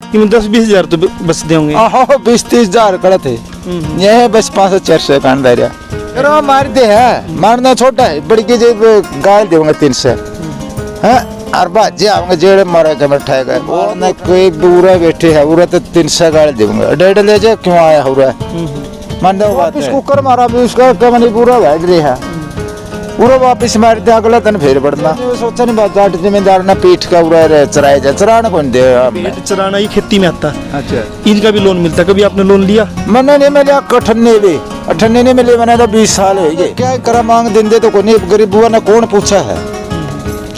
कि 10-20 हजार तो बचते होंगे। आहो 20-30 हजार कड़े थे ये बस 500-400 कान दे रहा करो मार दे है मारना छोटा है बड़ी की जेब गाल देंगे 300 हैं और बाजे आऊंगे जेड़े मारे के बैठा गए और न कोई बुरा बैठे है बुरा तो 300 गाल देंगे डेढ़ ले जा क्यों आया हो रहा है मान दो वापस कुकर मारा भी उसका कमनी पूरा बैठ रहा है पूरा वापस मार दे अगला दिन फिर बढ़ना सोचा नहीं बात जाट जिम्मेदार ना पीठ का पूरा चराया जा चराना कौन दे पेट चराना ही खेती में आता है। अच्छा इनका भी लोन मिलता है, कभी आपने लोन लिया? मैंने नहीं मिला 98 नहीं मिले मैंने तो 20 साल है ये क्या करा मांग दिन दे तो कोई नहीं गरीब बुआ ने कौन पूछा है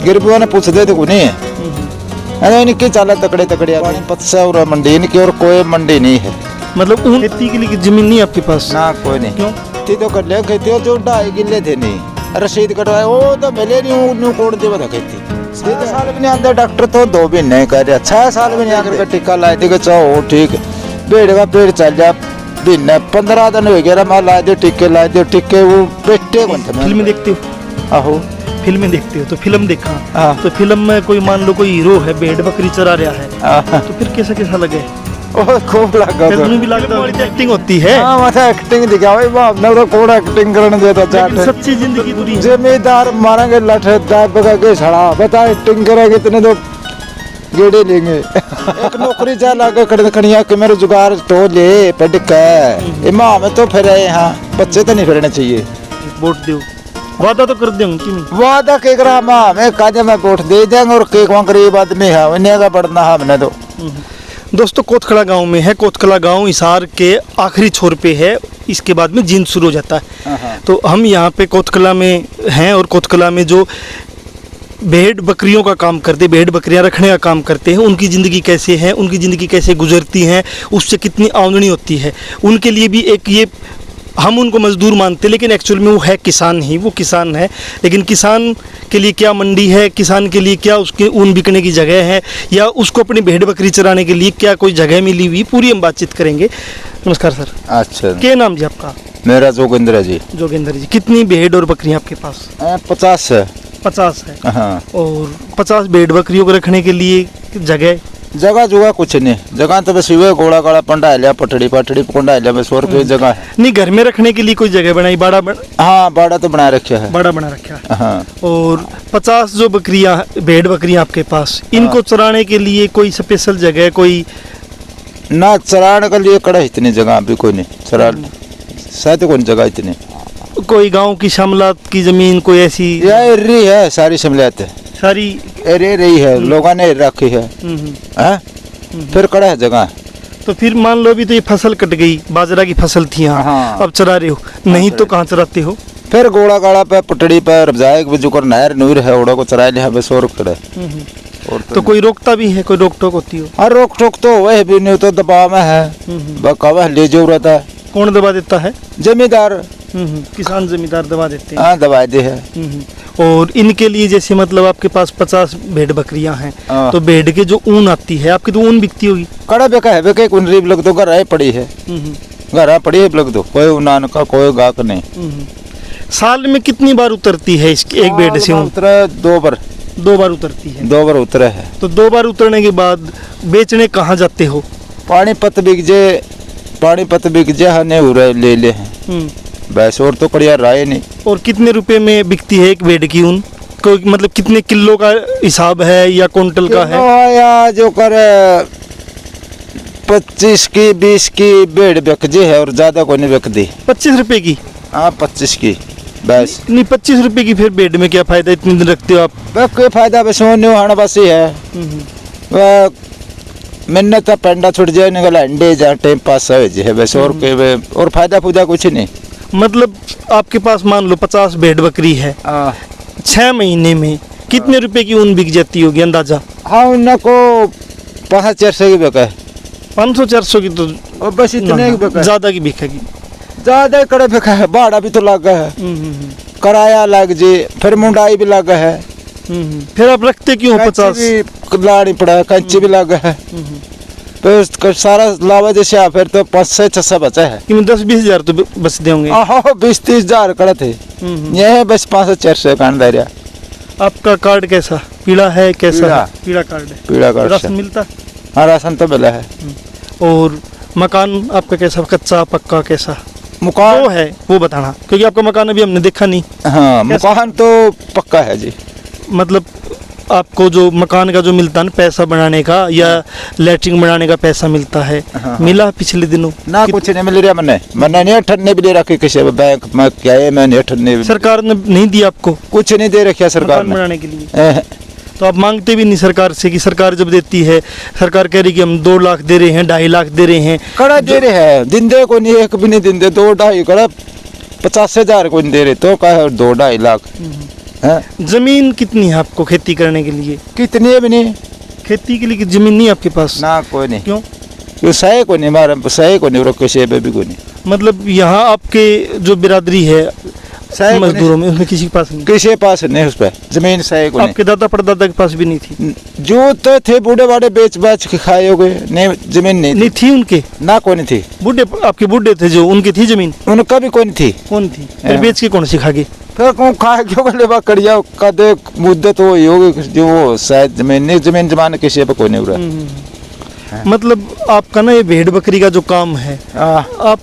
गरीब बुआ ने पूछ दे तो कोई नहीं है अरे इनके चाला तकड़े तकड़े पत्सा और मंडी इनकी और कोई मंडी नहीं है। मतलब उन खेती के लिए जमीन नहीं आपके पास? ना कोई नहीं। क्यों? खेती तो कर ले खेती जो 2.5 किले थे नहीं रसीद कटवाए वो तो मिले नहीं न्यू कोड दे बता खेती 6 साल भी नहीं आंदा डॉक्टर तो 2 महीने कर रहा 6 साल भी नहीं आकर का टीका ला दे चाहो ठीक भेड़ का पेड़ चल जा दिन 15 दिन हो गया मैं ला दे टीके वो पेटे कौन था फिल्म देखते हो? आहो फिल्में देखते हो तो फिल्म देखा हाँ। तो फिल्म में कोई मान लो कोई हीरो है भेड़ बकरी चरा रहा है तो फिर कैसा लगे? ओह खूब लगा फिर भी लगता है एक्टिंग होती है। हां माथा एक्टिंग दिखा भाई बाप ने तो कोड़ा एक्टिंग करने देता चाहते सच्ची जिंदगी पूरी जिम्मेदार मारेंगे लठे दाब के सड़ा बता एक्टिंग करेंगे इतने तो गेड़े लेंगे एक नौकरी जा लागे खड़िया के मेरे जुगाड़ तो ले पढ़ के इमाम तो फिर यहाँ बच्चे तो नहीं फिरने चाहिए। वोट दो वादा तो कर देंगे कि नहीं? वादा के करा मां मैं काजे में वोट दे देंगे और के कौन गरीब आदमी है उन्हें का पढ़ना है हमने तो। दोस्तों कोतखला गांव में है। कोतखला गांव हिसार के आखिरी छोर पे है, इसके बाद में जींद शुरू हो जाता है। तो हम यहाँ पे कोतखला में हैं और कोतखला में जो भेड़ बकरियों का काम करते भेड़ बकरियां रखने का काम करते हैं उनकी ज़िंदगी कैसे है, उनकी ज़िंदगी कैसे गुजरती हैं, उससे कितनी आमदनी होती है, उनके लिए भी एक ये हम उनको मजदूर मानते हैं लेकिन एक्चुअल में वो है किसान ही, वो किसान है। लेकिन किसान के लिए क्या मंडी है, किसान के लिए क्या उसके ऊन बिकने की जगह है या उसको अपनी भेड़ बकरी चराने के लिए क्या कोई जगह मिली हुई, पूरी हम बातचीत करेंगे। नमस्कार सर। अच्छा क्या नाम जी आपका? मेरा जोगिंद्र जी। जोगिंद्र जी, कितनी भेड़ और बकरियां आपके पास? 50 है। 50 है। हाँ। और 50 भेड़ बकरियों को रखने के लिए जगह जुगा कुछ नहीं, जगह तो बस हुए घोड़ा गाड़ा पंडा लिया पटड़ी पंडा लिया बस और कोई जगह है नहीं। घर में रखने के लिए कोई जगह बनाई? हाँ बाड़ा तो बना रखा है। बड़ा बना रखा है। हाँ। और 50 जो भेड़ बकरियां आपके पास, इनको चराने के लिए कोई स्पेशल जगह कोई? ना चराने के लिए कड़ा इतनी जगह भी कोई नहीं, चरा शायद कौन जगह इतनी। कोई गांव की शमलात की जमीन कोई ऐसी? रही है सारी शमलात है सारी रही है, लोगों ने रखी है। फिर कड़ा है जगह। तो फिर मान लो भी तो ये फसल कट गई, बाजरा की फसल थी यहाँ। हाँ। अब चरा रहे हो नहीं तो कहाँ चराते हो? फिर घोड़ा गाड़ा पे पटड़ी पर जाए जुकर नहर नूर है ओड़ा को चरा लिया बस और कड़े। और तो कोई रोकता भी है, कोई रोक टोक होती हो? हाँ रोक टोक तो वह भी नहीं तो दबाव में है बकावा ले जो रहता है। कौन दबा देता है? जमींदार। किसान जमींदार दबा देते हैं। हाँ दबा दे है। और इनके लिए जैसे मतलब आपके पास 50 भेड़ बकरियां हैं तो भेड़ के जो ऊन आती है आपकी तो ऊन बिकती होगी? कड़ा बेका है बेका कुन रीब लग दो घर पड़ी है घर पड़ी है लग दो कोई उनान का कोई गाक नहीं। साल में कितनी बार उतरती है इसकी एक भेड़ से ऊन? उतरा 2 बार। 2 बार उतरती है? 2 बार उतरा है। तो 2 बार उतरने के बाद बेचने कहाँ जाते हो? पानीपत बिक जे हने उरे ले ले हैं बस और तो कड़िया राय नहीं। और कितने रुपए में बिकती है एक भेड़ की ऊन? कोई मतलब कितने किलो का हिसाब है या कुंटल का है? या जो कर 25 की 20 की भेड़ बिकती है और ज्यादा कोई नहीं बिकती। 25 रुपए की? हाँ 25 की बस। नहीं 25 रुपए की फिर भेड़ में क्या फायदा, इतने दिन रखते हो आप? कोई फायदा बस न्यू बस ही है मैंने तो पेंडा छुट जाए निकल अंडे जा टाइम पास है बस और फायदा फूदा कुछ नहीं। मतलब आपके पास मान लो 50 भेड़ बकरी है, 6 महीने में कितने रुपए की ऊन बिक जाती होगी अंदाजा? हाँ उनको 500-400 की बिका है। 500-400 की तो बस इतने की बिका। ज्यादा की बिकेगी? ज्यादा कड़े बिका है, भाड़ा भी तो लगा है, किराया लग जी, फिर मुंडाई भी लगा है। फिर आप रखते क्यों? 50 लाड़ी पड़ा है, कंची भी लगा है, तो सारा लावा जैसे फिर तो 500-600 बचा है। 10-20 हजार तो बचते होंगे। 20-30 हजार कड़े थे ये बस 500-400 कान दे रहा। आपका कार्ड कैसा? पीला है कैसा? पीला। पीला कार्ड है। पीला कार्ड राशन मिलता? हाँ राशन तो मिला है। और मकान आपका कैसा, कच्चा पक्का कैसा मकान वो है वो बताना, क्योंकि आपका मकान अभी हमने देखा नहीं। हाँ मकान तो पक्का है जी। मतलब आपको जो मकान का जो मिलता है ना पैसा बनाने का या लैट्रिन बनाने का पैसा मिलता है, हाँ। मिला पिछले दिनों? ना कुछ नहीं मिल रहा मैंने नहीं अठन्ने भी दे रखे किसी बैंक में, क्या है मैंने अठन्ने सरकार ने नहीं दिया आपको कुछ नहीं दे रखा सरकार मकान ने। बनाने के लिए? तो आप मांगते भी नहीं सरकार से कि सरकार जब देती है, सरकार कह रही कि हम 2 लाख दे रहे हैं, 2.5 लाख दे रहे हैं, कड़ा दे रहे हैं, दिन दे को नहीं, एक भी नहीं दिन दे, 2-2.5 कड़ा 50,000 को नहीं दे रहे, तो क्या है 2-2.5 लाख है। जमीन कितनी है आपको खेती करने के लिए? कितनी भी नहीं, खेती के लिए जमीन नहीं आपके पास? ना कोई नहीं। क्यों? ये सही को नहीं मारा, सही को नहीं रोके से भी को नहीं। मतलब यहाँ आपके जो बिरादरी है सही को मजदूरों में, उसमें किसी के पास नहीं? किसी के पास नहीं उस पर जमीन, सही को नहीं। आपके दादा परदादा के पास भी नहीं थी? जो तो थे बूढ़े बाड़े बेच बाच के खाए हो गए, नहीं जमीन नहीं नहीं थी उनके? ना कोई नहीं थी। बूढ़े आपके बूढ़े थे जो, उनकी थी जमीन? उनका भी कोई नहीं थी। कौन थी? फिर बेच के कौन सिखा गए? फिर कौन खाए क्यों कर ले कड़िया का दे मुद्दत तो वही होगी जो वो शायद जमीन नहीं, जमीन जमाने किसी पे कोई नहीं हो रहा। मतलब आपका ना ये भेड़ बकरी का जो काम है, आप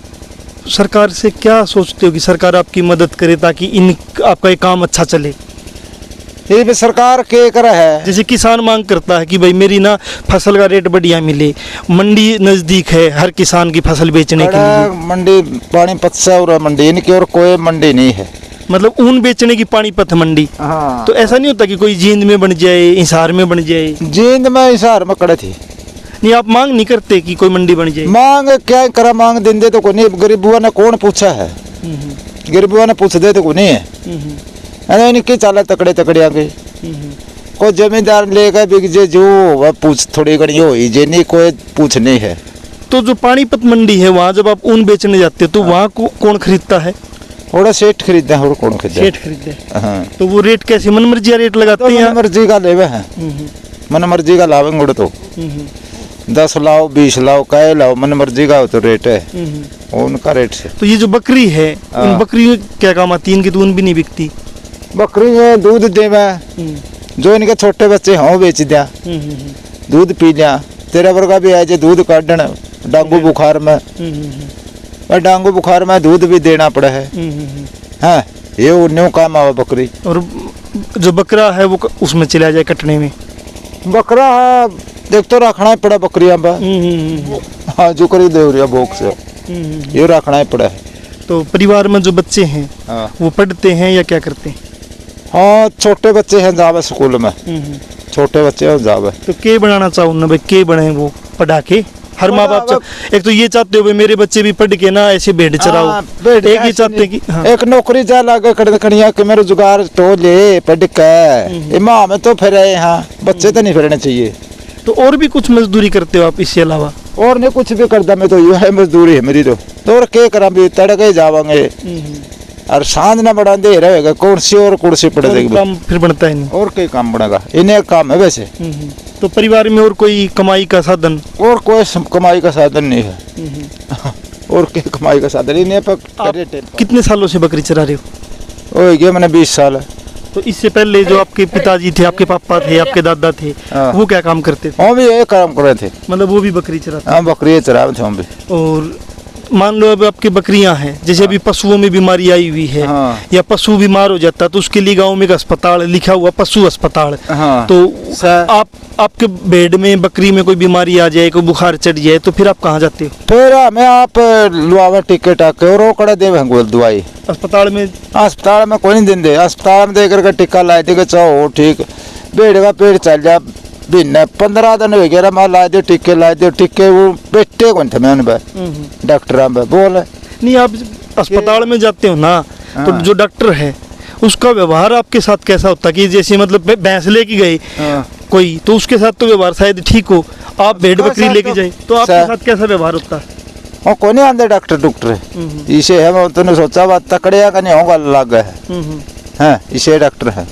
सरकार से क्या सोचते हो कि सरकार आपकी मदद करे ताकि इन आपका ये काम अच्छा चले? ये भी सरकार के करा है। जैसे किसान मांग करता है कि भाई मेरी ना फसल का रेट बढ़िया मिले, मंडी नजदीक है हर किसान की फसल बेचने के लिए। मंडी पानीपत से और मंडी इनकी और कोई मंडी नहीं है। मतलब ऊन बेचने की पानीपत मंडी। हाँ। तो ऐसा नहीं होता कि कोई जींद में बन जाए, हिसार में बन जाए? जींद में हिसार में कड़े थी। नहीं आप मांग नहीं करते कि कोई मंडी बन जाए? मांग क्या करा, मांग दिन दे तो कोई नहीं, गरीबुआ ने कौन पूछा है, गरीबुआ ने पूछ दे तो कोई नहीं है। अरे इनकी चाला तकड़े तकड़े आ गए, कोई जमींदार लेकर बिक जे जो वह पूछ थोड़ी घड़ी हो जे नहीं, कोई पूछ नहीं है। तो जो पानीपत मंडी है वहाँ जब आप ऊन बेचने जाते हो तो वहाँ कौन खरीदता है? थोड़ा सेठ खरीदते हैं और कौन खरीदते सेठ खरीदते हैं। हाँ। तो वो रेट कैसे, मन मर्जी रेट लगाते तो हैं? मन मर्जी का लेवे हैं, मन मर्जी का लावेंगे उड़ तो 10 लाओ 20 लाओ कहे लाओ, मन मर्जी का हो तो रेट है उनका रेट से। तो ये जो बकरी है, इन बकरी क्या काम आती है? इनकी तो ऊन भी नहीं बिकती। बकरी में दूध देवे, जो इनके छोटे बच्चे हों बेच दिया, दूध पी लिया। तेरा वर्गा भी आए जो दूध काटन डांगू बुखार में, और डांगू बुखार में दूध भी देना पड़ा है। हाँ ये न्यू काम आवा बकरी। और जो बकरा है वो उसमें चला जाए कटने में? बकरा है देख तो रखना ही पड़ा बकरियां बा। हाँ जो करी दे रही भोग से ये रखना ही पड़ा है। तो परिवार में जो बच्चे हैं हाँ। वो पढ़ते हैं या क्या करते हैं? हाँ छोटे बच्चे हैं जावे स्कूल में, छोटे बच्चे हैं जावे। तो के बनाना चाहूँ ना भाई, के बने वो पढ़ा के? हर माँ बाप एक तो ये चाहते हो भाई मेरे बच्चे भी पढ़ के ना ऐसे भेड़ चराओ, एक ही चाहते हैं कि हाँ। एक नौकरी जा लागे खड़िया कि मेरे जुगाड़ तो ले पढ़ के माँ में तो फिर यहाँ बच्चे तो नहीं फिरने चाहिए। तो और भी कुछ मजदूरी करते हो आप इसके अलावा? और नहीं कुछ भी करता मैं तो यू है मजदूरी है मेरी तो और क्या करा भी तड़के जावांगे और सांझ ना बढ़ा दे रहेगा कुर्सी और कुर्सी पड़ जाएगी, काम फिर बनता है नहीं। और कोई काम बनेगा, इन्हें काम है वैसे। तो परिवार में और कोई कमाई का साधन? और कोई कमाई का साधन नहीं है। और क्या कमाई का साधन इन्हें पर। कितने सालों से बकरी चरा रहे हो? ओ गया मैंने 20 साल। तो इससे पहले जो आपके पिताजी थे, आपके पापा थे, आपके दादा थे, वो क्या काम करते थे? हम भी यही काम कर रहे थे। मतलब वो भी बकरी चराते? हाँ बकरी चरा थे हम भी। और मान लो अब आपकी बकरियां हैं, जैसे अभी पशुओं में बीमारी आई हुई है, हाँ। या पशु बीमार हो जाता है तो उसके लिए गांव में एक अस्पताल लिखा हुआ पशु अस्पताल। हाँ। तो आपके भेड़ में बकरी में कोई बीमारी आ जाए, कोई बुखार चढ़ जाए तो फिर आप कहाँ जाते हो? फिर हमें आप लुआवे टिकट आके और कड़ा देवे दवाई अस्पताल में? अस्पताल में कोई नहीं देंगे, अस्पताल में दे करके टिक्का ला देगा चाहो ठीक, भेड़ का पेट चल जा बिना 15 दिन हो गया मैं ला दे टिक्के ला दे टिक्के वो बेटे कौन थे मैंने डॉक्टर बोल नहीं। आप अस्पताल में जाते हो ना, तो जो डॉक्टर है उसका व्यवहार आपके साथ कैसा होता है? कि जैसे मतलब भैंस लेके गए कोई तो उसके साथ तो व्यवहार शायद ठीक हो, आप भेड़ बकरी लेके जाए तो आपके साथ कैसा व्यवहार होता है? वो कौन नहीं आंदे डॉक्टर इसे है, मैं तूने सोचा बात तकड़िया का नहीं होगा लग है इसे डॉक्टर है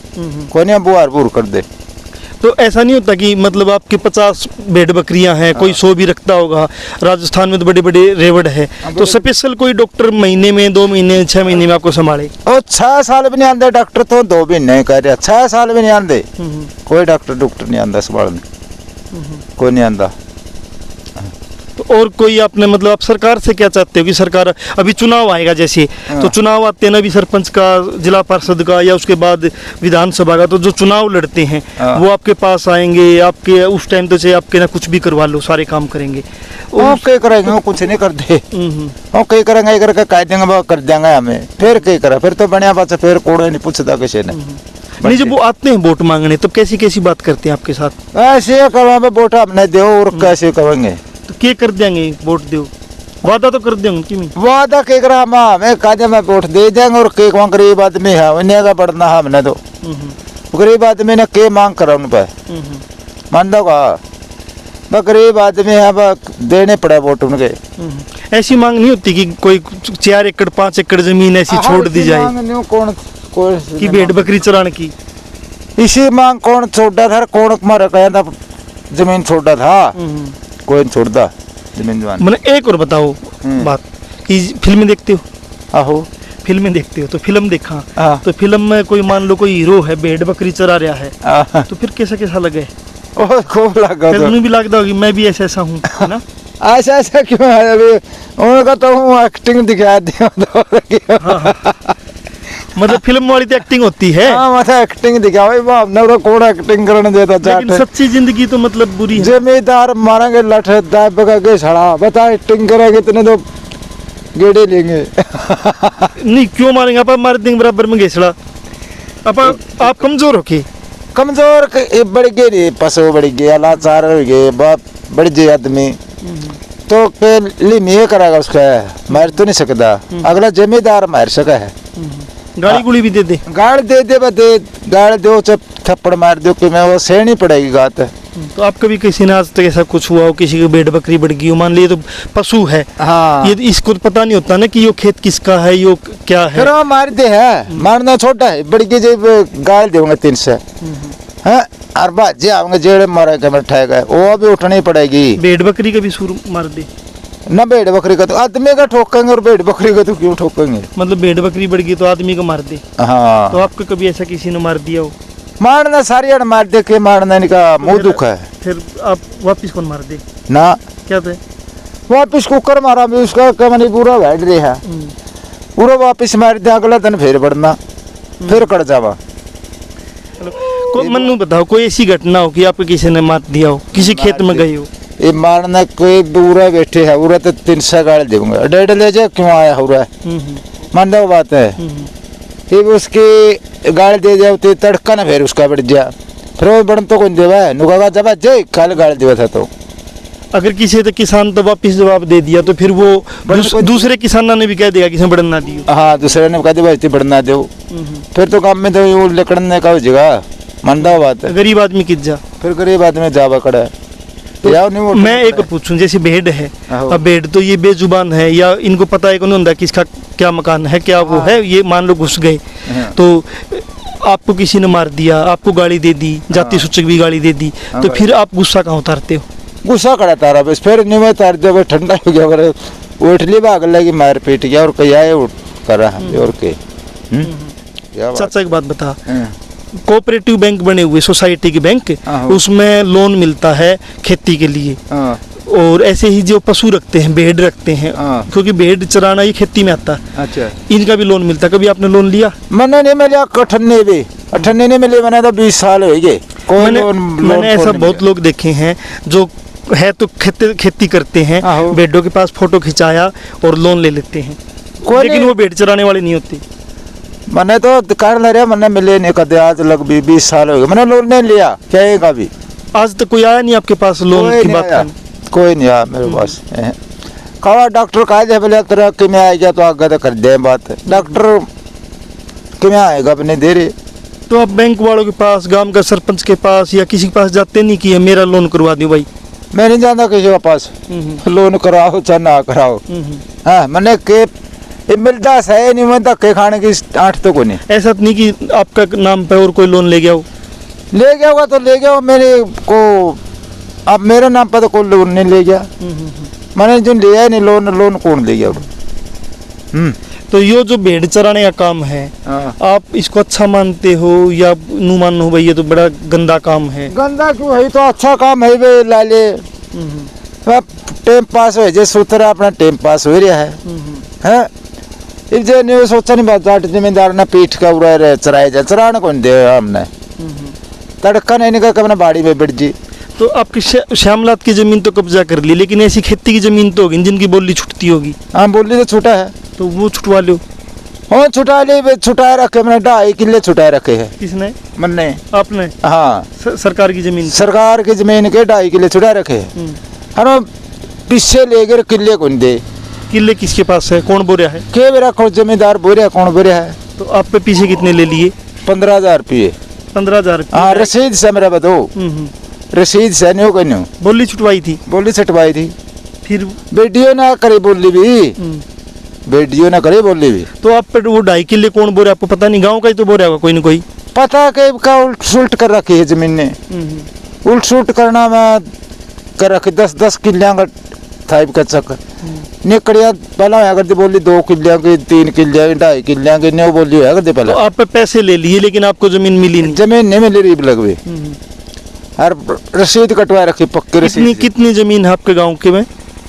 कोई नहीं बुआर बुर कर दे। तो ऐसा नहीं होता कि मतलब आपके 50 भेड़ बकरियां हैं, कोई 100 भी रखता होगा, राजस्थान में तो बड़े बड़े रेवड़ है, तो स्पेशल कोई डॉक्टर महीने में 2 महीने 6 महीने में आपको संभाले? और 6 साल भी नहीं आंदे डॉक्टर तो 2 महीने कह रहे 6 साल भी नहीं आंदे कोई डॉक्टर नहीं आंदा संभालने कोई नहीं आंदा। और कोई आपने मतलब आप सरकार से क्या चाहते हो कि सरकार अभी चुनाव आएगा जैसे, तो चुनाव आते हैं ना, अभी सरपंच का, जिला पार्षद का या उसके बाद विधानसभा का, तो जो चुनाव लड़ते हैं वो आपके पास आएंगे, आपके उस टाइम तो चाहे आपके ना कुछ भी करवा लो, सारे काम करेंगे। वो क्या करेंगे, वो कुछ नहीं करते, वो क्या करेंगे, करके कह देंगे वो कर देंगे हमें, फिर क्या करें, फिर तो बढ़िया बात है, फिर कोई नहीं पूछता किसी ने। नहीं, जब वो आते हैं वोट मांगने तो कैसी कैसी बात करते हैं आपके साथ? ऐसे करवा वोट हमने दो और कैसे करेंगे, तो क्या कर देंगे, वोट दो, वादा तो कर देंगे कि नहीं? वादा क्या करा, हमें कहा मैं वोट दे देंगे, और के वहाँ गरीब आदमी है उन्हें का बढ़ना है हमने, तो गरीब आदमी ने के मांग करा उन पर, मान दो का गरीब आदमी है, देने पड़ा वोट उनके। ऐसी मांग नहीं होती कि कोई 4 एकड़ 5 एकड़ जमीन ऐसी छोड़ दी जाए कौन कि भेड़ बकरी चराने की? इसी मांग कौन छोड़ा था, कौन मारा कहा था जमीन छोड़ा था, कोई नहीं छोड़ता जमीन जवान। मैंने एक और बताओ बात कि फिल्में देखते हो? आहो, फिल्में देखते हो, तो फिल्म देखा, तो फिल्म में कोई मान लो कोई हीरो है भेड़ बकरी चरा रहा है, तो फिर कैसा कैसा लगे? खूब लगा, फिर भी लगता होगी मैं भी ऐसा हूँ, है ना? ऐसा ऐसा क्यों है, अभी उनका तो हूँ एक्टिंग दिखा दिया, मतलब फिल्म वाली तो एक्टिंग होती है। मतलब एक्टिंग दिखा भाई, वो हमने कौन एक्टिंग करने देता, लेकिन सच्ची जिंदगी तो मतलब बुरी है। जमींदार मारेंगे लठ दाब के सड़ा, बता एक्टिंग करेंगे इतने तो गेड़े लेंगे। नहीं, क्यों मारेंगे आप? मार देंगे बराबर में घेसड़ा। आप कमजोर हो के? कमजोर बढ़ गए रे, पशु बढ़ गए, लाचार हो गए, बाप बढ़ गए आदमी, तो के लिए मैं करेगा उसका, मार तो नहीं सकता, अगला जमींदार मार सका है। गाड़ी गुड़ी भी दे दे, गाड़ दे गाड़ दो, जब थप्पड़ मार दो कि मैं वो सहनी पड़ेगी बात है। तो आप कभी किसी ने आज तक ऐसा कुछ हुआ हो, किसी की भेड़ बकरी बढ़ गई हो, मान लीजिए तो पशु है, हाँ, ये इसको पता नहीं होता ना कि ये खेत किसका है, ये क्या है, फिर वो मार दे है, मारना छोटा है, बड़ी की जब गाड़ देंगे 300 है, और बाजे आएंगे जेड़े मारे के बैठाएगा, वो भी उठनी पड़ेगी। भेड़ बकरी का भी सुर मार दे ना, भेड़ बकरी का तो आदमी का ठोकेंगे, और भेड़ बकरी का तो क्यों ठोकेंगे? मतलब भेड़ बकरी बढ़ गई तो आदमी को मार दे। हाँ, तो आपको कभी ऐसा किसी ने मार दिया हो? मारना सारी अड़ मार दे के, मारना इनका मुंह दुख है। फिर आप वापिस कौन मार दे? ना, क्या थे? वापिस कुकर मारा भी उसका कमनी पूरा बैठ रहा है, पूरा वापिस मार दे, अगला दिन फिर बढ़ना, फिर कट जावा। मन्नू बताओ, कोई ऐसी घटना हो कि आपको किसी ने मार दिया हो, किसी खेत में गए हो? ये मारना कोई पूरा बैठे है, पूरा तो 300 गाड़ देंगे, डेढ़ ले जा क्यों आया हो रहा है, मान दो बात है, फिर उसकी गाड़ दे जाओ तो तड़का ना, फिर उसका बढ़ जा, फिर वो बढ़ तो कौन देवा है, नुका जब जय कल गाड़ देवा था, तो अगर किसी तो किसान तो वापिस जवाब दे दिया तो फिर वो दूसरे किसानों ने भी कह देगा कि इसमें बढ़ना दियो। हाँ, दूसरे ने कह दिया बढ़ना दो, फिर तो काम में तो वो लकड़ने का हो जाएगा, मानदा बात है। गरीब आदमी किस जा, फिर गरीब आदमी जावा कड़ा है। तो मैं एक पूछूं, जैसे भेड़ है, अब भेड़ तो ये बेजुबान है, या इनको पता है कौन कि इसका क्या मकान है, क्या वो है, ये मान लो घुस गए, तो आपको किसी ने मार दिया, आपको गाली दे दी, जाति सूचक भी गाली दे दी, तो फिर आप गुस्सा कहाँ उतारते हो? गुस्सा कड़ा तारा बस, फिर नहीं मैं तार दे, ठंडा हो गया, उठ ली भाग लगी, मार पीट गया, और कहीं आए उठ कर रहा है, और के चाचा एक बात बता, कोऑपरेटिव बैंक बने हुए, सोसाइटी के बैंक, उसमें लोन मिलता है खेती के लिए, और ऐसे ही जो पशु रखते हैं, भेड़ रखते हैं, क्योंकि भेड़ चराना ये खेती में आता है, अच्छा, इनका भी लोन मिलता है। कभी आपने लोन लिया? मैंने नहीं मिला, अठन्ने नहीं मिले, मैंने तो 20 साल हो गए। मैंने ऐसा बहुत लोग देखे हैं जो है तो खेती करते हैं, भेड़ों के पास फोटो खिंचाया और लोन ले लेते हैं, लेकिन वो भेड़ चराने वाले नहीं होते। मैंने तो कर ले रहा, मैंने मिले नहीं कदे, आज लग भी 20 साल हो गए, मैंने लोन नहीं लिया, क्या का भी आज तक कोई आया नहीं आपके पास लोन की बात करने? कोई नहीं आया मेरे पास। कहा डॉक्टर कहा जाए बोले तेरा कि मैं आएगा तो आगे तो कर दे बात, डॉक्टर कि मैं आएगा अपने दे रहे। तो आप बैंक वालों के पास, गांव का सरपंच के पास या किसी के पास जाते नहीं कि मेरा लोन करवा दो भाई? मैं नहीं जानता किसी के पास, लोन कराओ चाहे ना कराओ। हाँ, मैंने के मिलता है नहीं, मैं धक्के खाने की आठ तो कोई नहीं। ऐसा नहीं कि आपका नाम पे और कोई लोन ले गया हो? ले गया होगा तो ले गया, मेरे को अब मेरे नाम पर तो कोई लोन नहीं ले गया, मैंने जो लिया नहीं लोन कौन ले गया? तो ये जो भेड़ चराने का काम है, आप इसको अच्छा मानते हो या नू मानो भाई ये तो बड़ा गंदा काम है? गंदा क्यों है, तो अच्छा काम है भाई, लाले टाइम पास हो जे सूत्र अपना टाइम पास हो रहा है हैं इब जे ने सोचा नहीं बात जाट जमींदार ना पीठ का उड़ा चराए जा चराने कौन दे हमने तड़का नहीं निकल अपना बाड़ी में बैठ जी। तो आपकी श्यामलात की जमीन तो कब्जा कर ली, लेकिन ऐसी खेती की जमीन तो होगी जिनकी बोली छुटती होगी। हाँ बोली तो छूटा है, तो वो छुटवा लो। हाँ छुटा ले, छुटाए रखे मैंने 2.5 किले छुटाए रखे है। किसने? मैंने। आपने? हाँ सरकार की जमीन? सरकार की जमीन के 2.5 किले छुटाए रखे है। हम पीछे ले गए किले कौन दे। किले किसके पास है, कौन बोरिया है? के मेरा जमींदार बोरिया कौन बोरिया है। तो आप पे पीछे कितने ले लिए? 15,000 रुपये। 15,000 रुपये? हाँ रसीद से मेरा बताओ, रसीद से नहीं हो गई। बोली छुटवाई थी? बोली छुटवाई थी। फिर बेटियों ना करे बोली भी, बेटियों ना करे बोली भी। तो आप पे वो 2.5 किले कौन बोरे आपको पता नहीं? गांव का ही तो बोरा होगा कोई ना कोई। पता के का उल्ट सुल्ट कर रखी है जमीन ने। उल्ट सुल्ट करना मैं कर रखी 10-10 किलियां का थाइप का चक्कर निकड़िया पहला होया करती बोली 2 किलियां की 3 किलियां की 2.5 किलियां की न्यू बोली होया करती पहला। तो आप पे पैसे ले लिए लेकिन आपको जमीन मिली नहीं? जमीन नहीं मिली रीब लगवे और रसीद कटवाए रखी पक्की रसीद। कितनी जमीन है आपके गाँव के में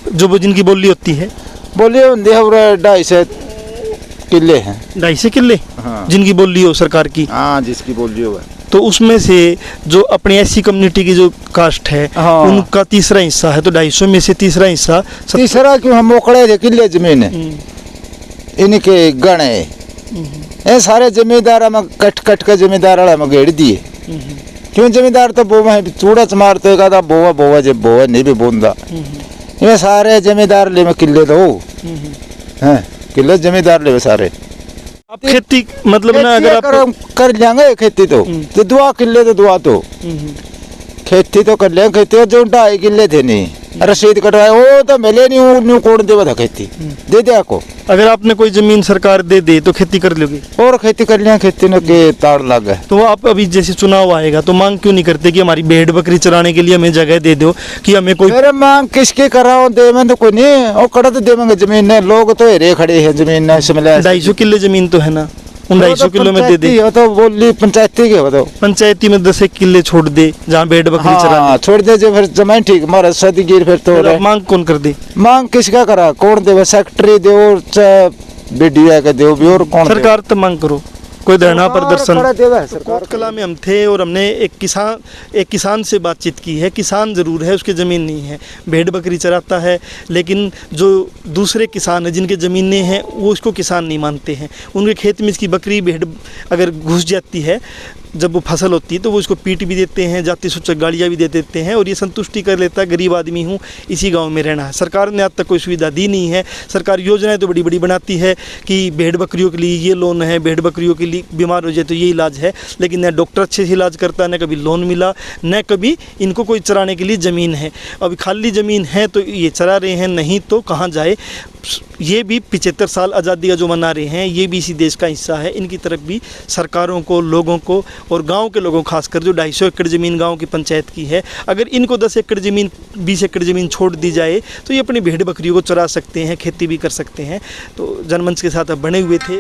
जो वो जिनकी बोली होती है? बोली होंगे 250 किले हैं। 250 किले? हाँ। जिनकी बोली हो सरकार की? हाँ जिसकी बोली हो। तो उसमें से जो अपनी ऐसी कम्युनिटी की जो कास्ट है, हाँ। उनका तीसरा हिस्सा है, तो 250 में से तीसरा हिस्सा तीसरा क्यों हम मोकड़े थे किले जमीन है इनके गणे ये सारे जमींदार में कट कट के जमींदार में घेर दिए। क्यों जमींदार तो बोवा चूड़ा चमारते का था बोवा बोवा जब बोवा नहीं भी बोंदा ये सारे जमींदार ले में किले दो हैं किले जमींदार ले सारे। आप खेती मतलब ना अगर आप कर लेंगे खेती तो 2 किले तो 2 तो खेती तो कर लेंगे। खेती जो 2.5 किले थे नहीं रसीद कटवाए वो तो मिले नहीं, वो न्यू कोड देवा था खेती दे दे आपको। अगर आपने कोई जमीन सरकार दे दे तो खेती कर लोगे? और खेती कर लिया, खेती न के ताड़ लग गए। तो आप अभी जैसे चुनाव आएगा तो मांग क्यों नहीं करते कि हमारी भेड़ बकरी चराने के लिए हमें जगह दे दो, कि हमें कोई? मेरे मांग किसके कराओ दे मैं तो कोई नहीं और कड़ा तो देवेंगे जमीन ने। लोग तो हेरे खड़े हैं जमीन ने शिमला 250 किले जमीन तो है ना, उन 250 किलो में दे दे। तो बोली पंचायती के बताओ, पंचायती में 10 किले छोड़ दे जहाँ भेड़ बकरी चरा छोड़ दे जो फिर जमीन ठीक मारा सदी गिर फिर तो मांग कौन कर दे? मांग किसका करा कौन दे? सेक्रेटरी दे और बीडीओ का दे भी और कौन? सरकार तो मांग करो, कोई धरना प्रदर्शन। तो कोटकला में हम थे और हमने एक किसान से बातचीत की है। किसान ज़रूर है, उसकी ज़मीन नहीं है, भेड़ बकरी चराता है, लेकिन जो दूसरे किसान हैं जिनके ज़मीनें हैं वो इसको किसान नहीं मानते हैं। उनके खेत में इसकी बकरी भेड़ अगर घुस जाती है, जब वो फसल होती है तो वो इसको पीट भी देते हैं, जाति सूचक गालियाँ भी दे देते हैं और ये संतुष्टि कर लेता है गरीब आदमी हूँ, इसी गांव में रहना है। सरकार ने आज तक कोई सुविधा दी नहीं है। सरकार योजनाएं तो बड़ी बड़ी बनाती है कि भेड़ बकरियों के लिए ये लोन है, भेड़ बकरियों के लिए बीमार हो जाए तो ये इलाज है, लेकिन न डॉक्टर अच्छे से इलाज करता है, न कभी लोन मिला, न कभी इनको कोई चराने के लिए ज़मीन है। अभी खाली ज़मीन है तो ये चरा रहे हैं, नहीं तो कहाँ जाए। ये भी 75 साल आज़ादी का जो मना रहे हैं, ये भी इसी देश का हिस्सा है। इनकी तरफ भी सरकारों को, लोगों को और गांव के लोगों को खासकर जो 250 एकड़ ज़मीन गांव की पंचायत की है, अगर इनको 10 एकड़ ज़मीन 20 एकड़ ज़मीन छोड़ दी जाए तो ये अपनी भेड़ बकरियों को चरा सकते हैं, खेती भी कर सकते हैं। तो जनमंच के साथ अब बने हुए थे।